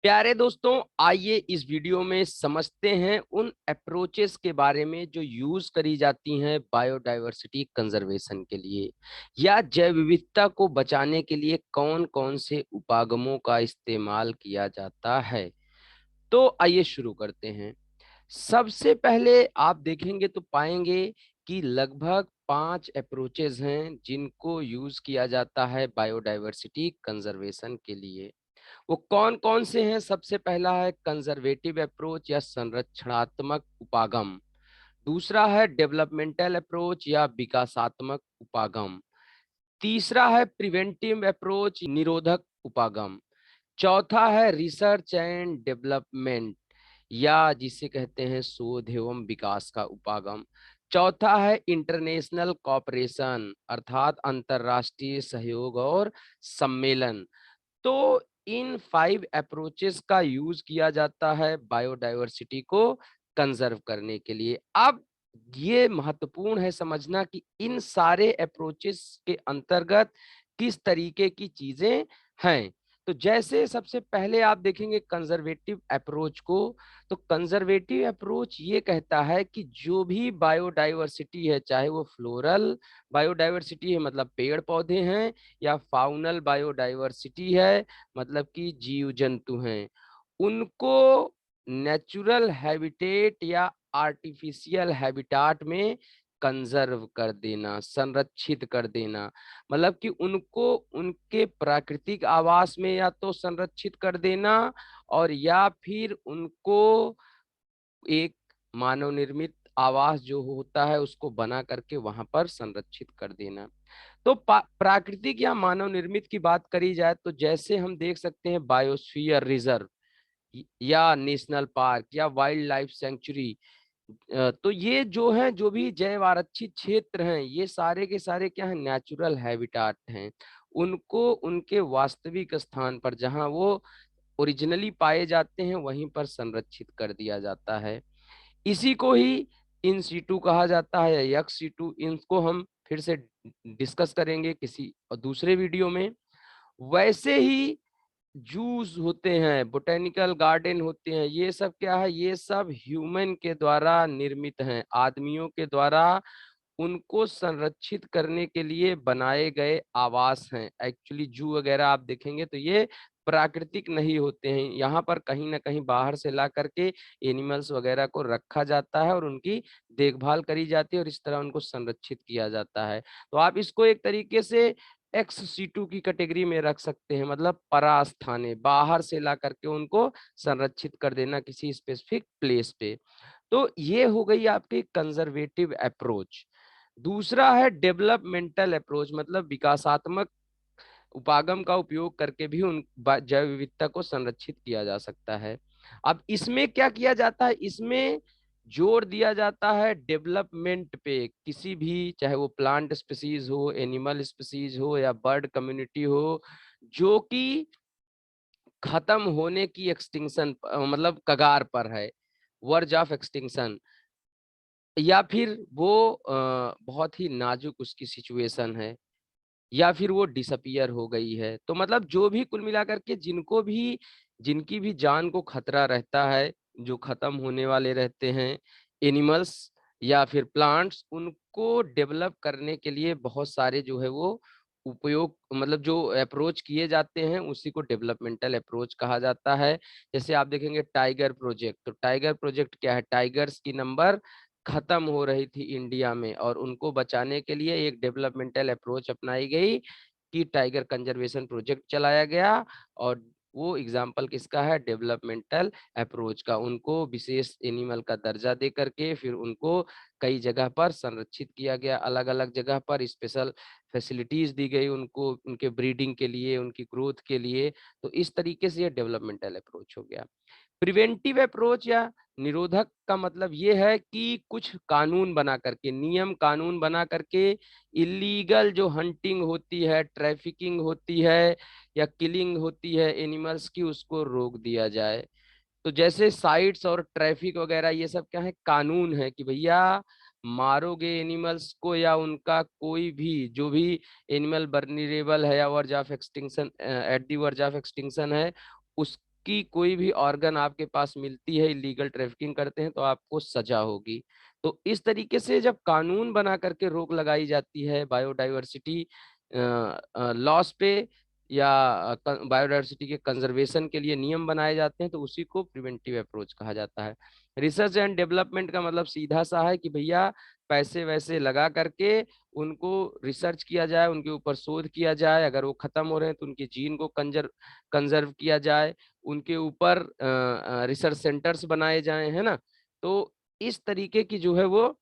प्यारे दोस्तों, आइए इस वीडियो में समझते हैं उन अप्रोचेस के बारे में जो यूज करी जाती हैं बायोडायवर्सिटी कंजर्वेशन के लिए या जैव विविधता को बचाने के लिए कौन कौन से उपागमों का इस्तेमाल किया जाता है। तो आइए शुरू करते हैं। सबसे पहले आप देखेंगे तो पाएंगे कि लगभग 5 अप्रोचेस हैं जिनको यूज किया जाता है बायोडायवर्सिटी कंजर्वेशन के लिए। वो कौन कौन से हैं? सबसे पहला है कंजर्वेटिव अप्रोच या संरक्षणात्मक उपागम। दूसरा है डेवलपमेंटल अप्रोच या विकासात्मक उपागम। तीसरा है प्रिवेंटिव अप्रोच, निरोधक उपागम। चौथा है रिसर्च एंड डेवलपमेंट या जिसे कहते हैं शोध एवं विकास का उपागम। चौथा है इंटरनेशनल कॉपरेशन अर्थात अंतरराष्ट्रीय सहयोग और सम्मेलन। तो इन 5 अप्रोचेस का यूज किया जाता है बायोडायवर्सिटी को कंजर्व करने के लिए। अब ये महत्वपूर्ण है समझना कि इन सारे अप्रोचेस के अंतर्गत किस तरीके की चीजें हैं। तो जैसे सबसे पहले आप देखेंगे कंजर्वेटिव अप्रोच को। तो कंजर्वेटिव अप्रोच ये कहता है कि जो भी बायोडायवर्सिटी है, चाहे वो फ्लोरल बायोडायवर्सिटी है मतलब पेड़ पौधे हैं, या फाउनल बायोडायवर्सिटी है मतलब कि जीव जंतु हैं, उनको नेचुरल हैबिटेट या आर्टिफिशियल हैबिटाट में कंजर्व कर देना, संरक्षित कर देना। मतलब कि उनको उनके प्राकृतिक आवास में या तो संरक्षित कर देना और या फिर उनको एक मानव निर्मित आवास जो होता है उसको बना करके वहां पर संरक्षित कर देना। तो प्राकृतिक या मानव निर्मित की बात करी जाए तो जैसे हम देख सकते हैं बायोस्फीयर रिजर्व या नेशनल पार्क या वाइल्ड लाइफ सेंचुरी। तो ये जो है, जो भी जैव आरक्षित क्षेत्र हैं, ये सारे के सारे क्या है, नेचुरल हैबिटाट हैं। उनको उनके वास्तविक स्थान पर जहां वो ओरिजिनली पाए जाते हैं वहीं पर संरक्षित कर दिया जाता है। इसी को ही इन सीटू कहा जाता है या यक्स सीटू। इनको हम फिर से डिस्कस करेंगे किसी दूसरे वीडियो में। वैसे ही जूस होते हैं, बोटेनिकल गार्डन होते हैं, ये सब क्या है, ये सब ह्यूमन के द्वारा निर्मित हैं, आदमियों के द्वारा उनको संरक्षित करने के लिए बनाए गए आवास हैं। एक्चुअली जू वगैरह आप देखेंगे तो ये प्राकृतिक नहीं होते हैं, यहाँ पर कहीं ना कहीं बाहर से ला करके एनिमल्स वगैरह को रखा जाता है और उनकी देखभाल करी जाती है और इस तरह उनको संरक्षित किया जाता है। तो आप इसको एक तरीके से एक्स-सीटू की कैटेगरी में रख सकते हैं, मतलब परास्थाने, बाहर से ला करके उनको संरक्षित कर देना किसी स्पेसिफिक प्लेस पे। तो ये हो गई आपकी कंजर्वेटिव अप्रोच। दूसरा है डेवलपमेंटल अप्रोच, मतलब विकासात्मक उपागम का उपयोग करके भी उन जैव विविधता को संरक्षित किया जा सकता है। अब इसमें क्या किया जाता है, इसमें जोर दिया जाता है डेवलपमेंट पे। किसी भी, चाहे वो प्लांट स्पीसीज हो, एनिमल स्पीसीज हो या बर्ड कम्युनिटी हो, जो कि खत्म होने की एक्सटिंक्शन मतलब कगार पर है, वर्ज ऑफ एक्सटिंक्शन, या फिर वो बहुत ही नाजुक उसकी सिचुएशन है, या फिर वो डिसअपियर हो गई है। तो मतलब जो भी कुल मिलाकर के जिनको भी, जिनकी भी जान को खतरा रहता है, जो खत्म होने वाले रहते हैं एनिमल्स या फिर प्लांट्स, उनको डेवलप करने के लिए बहुत सारे जो है वो उपयोग, मतलब जो अप्रोच किए जाते हैं उसी को डेवलपमेंटल अप्रोच कहा जाता है। जैसे आप देखेंगे टाइगर प्रोजेक्ट। तो टाइगर प्रोजेक्ट क्या है, टाइगर्स की नंबर खत्म हो रही थी इंडिया में और उनको बचाने के लिए एक डेवलपमेंटल अप्रोच अपनाई गई कि टाइगर कंजर्वेशन प्रोजेक्ट चलाया गया। और वो एग्जाम्पल किसका है, डेवलपमेंटल अप्रोच का। उनको विशेष एनिमल का दर्जा दे करके फिर उनको कई जगह पर संरक्षित किया गया, अलग अलग जगह पर स्पेशल फैसिलिटीज दी गई उनको, उनके ब्रीडिंग के लिए, उनकी ग्रोथ के लिए। तो इस तरीके से ये डेवलपमेंटल अप्रोच हो गया। प्रिवेंटिव अप्रोच या निरोधक का मतलब ये है कि कुछ कानून बना करके, नियम कानून बना करके इलीगल जो हंटिंग होती है, ट्रैफिकिंग होती है या किलिंग होती है एनिमल्स की, उसको रोक दिया जाए। तो जैसे साइट्स और ट्रैफिक वगैरह ये सब क्या है, कानून है कि भैया मारोगे एनिमल्स को या उनका कोई भी जो भी एनिमल वर्निरेबल है या verge of extinction, at the verge of extinction है, उस की कोई भी ऑर्गन आपके पास मिलती है, इलीगल ट्रैफिकिंग करते हैं तो आपको सजा होगी। तो इस तरीके से जब कानून बना करके रोक लगाई जाती है बायोडाइवर्सिटी लॉस पे, या बायोडाइवर्सिटी के कंजर्वेशन के लिए नियम बनाए जाते हैं, तो उसी को प्रिवेंटिव अप्रोच कहा जाता है। रिसर्च एंड डेवलपमेंट का मतलब सीधा सा है कि भैया पैसे वैसे लगा करके उनको रिसर्च किया जाए, उनके ऊपर शोध किया जाए, अगर वो खत्म हो रहे हैं तो उनके जीन को कंजर्व किया जाए, उनके ऊपर रिसर्च सेंटर्स बनाए जाए, है ना। तो इस तरीके की जो है वो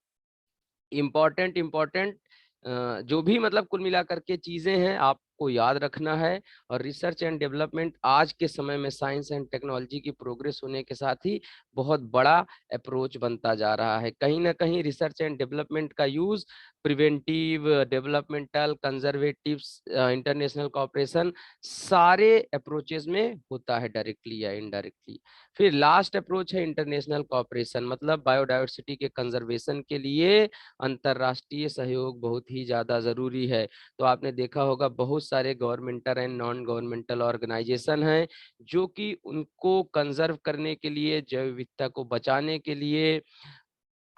इम्पोर्टेंट जो भी मतलब कुल मिलाकर के चीजें हैं आपको याद रखना है। और रिसर्च एंड डेवलपमेंट आज के समय में साइंस एंड टेक्नोलॉजी की प्रोग्रेस होने के साथ ही बहुत बड़ा अप्रोच बनता जा रहा है। कहीं ना कहीं रिसर्च एंड डेवलपमेंट का use preventive, developmental, conservative, international cooperation, सारे अप्रोचेस में होता है, डायरेक्टली या इनडायरेक्टली। फिर लास्ट अप्रोच है इंटरनेशनल कॉपरेशन, मतलब बायोडाइवर्सिटी के कंजर्वेशन के लिए अंतरराष्ट्रीय सहयोग बहुत ही ज्यादा जरूरी है। तो आपने देखा होगा बहुत सारे governmental and non governmental organisation हैं जो कि उनको कंजर्व करने के लिए, जैव विविधता को बचाने के लिए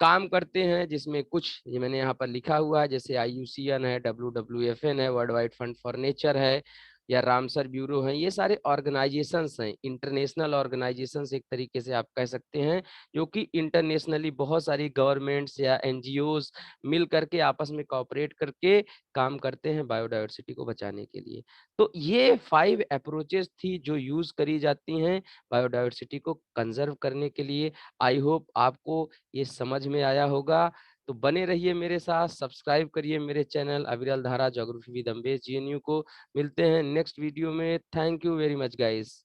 काम करते हैं, जिसमें कुछ ये मैंने यहाँ पर लिखा हुआ है, जैसे IUCN है, WWFN है, world wide fund for nature है, या रामसर ब्यूरो है। ये सारे ऑर्गेनाइजेशंस हैं, इंटरनेशनल ऑर्गेनाइजेशंस एक तरीके से आप कह सकते हैं, जो कि इंटरनेशनली बहुत सारी गवर्नमेंट्स या NGOs मिल करके आपस में कॉपरेट करके काम करते हैं बायोडाइवर्सिटी को बचाने के लिए। तो ये 5 अप्रोचेस थी जो यूज करी जाती हैं बायोडाइवर्सिटी को कंजर्व करने के लिए। आई होप आपको ये समझ में आया होगा। तो बने रहिए मेरे साथ, सब्सक्राइब करिए मेरे चैनल अविरल धारा ज्योग्राफी विद अम्बेश GNU को। मिलते हैं नेक्स्ट वीडियो में। Thank you very much guys.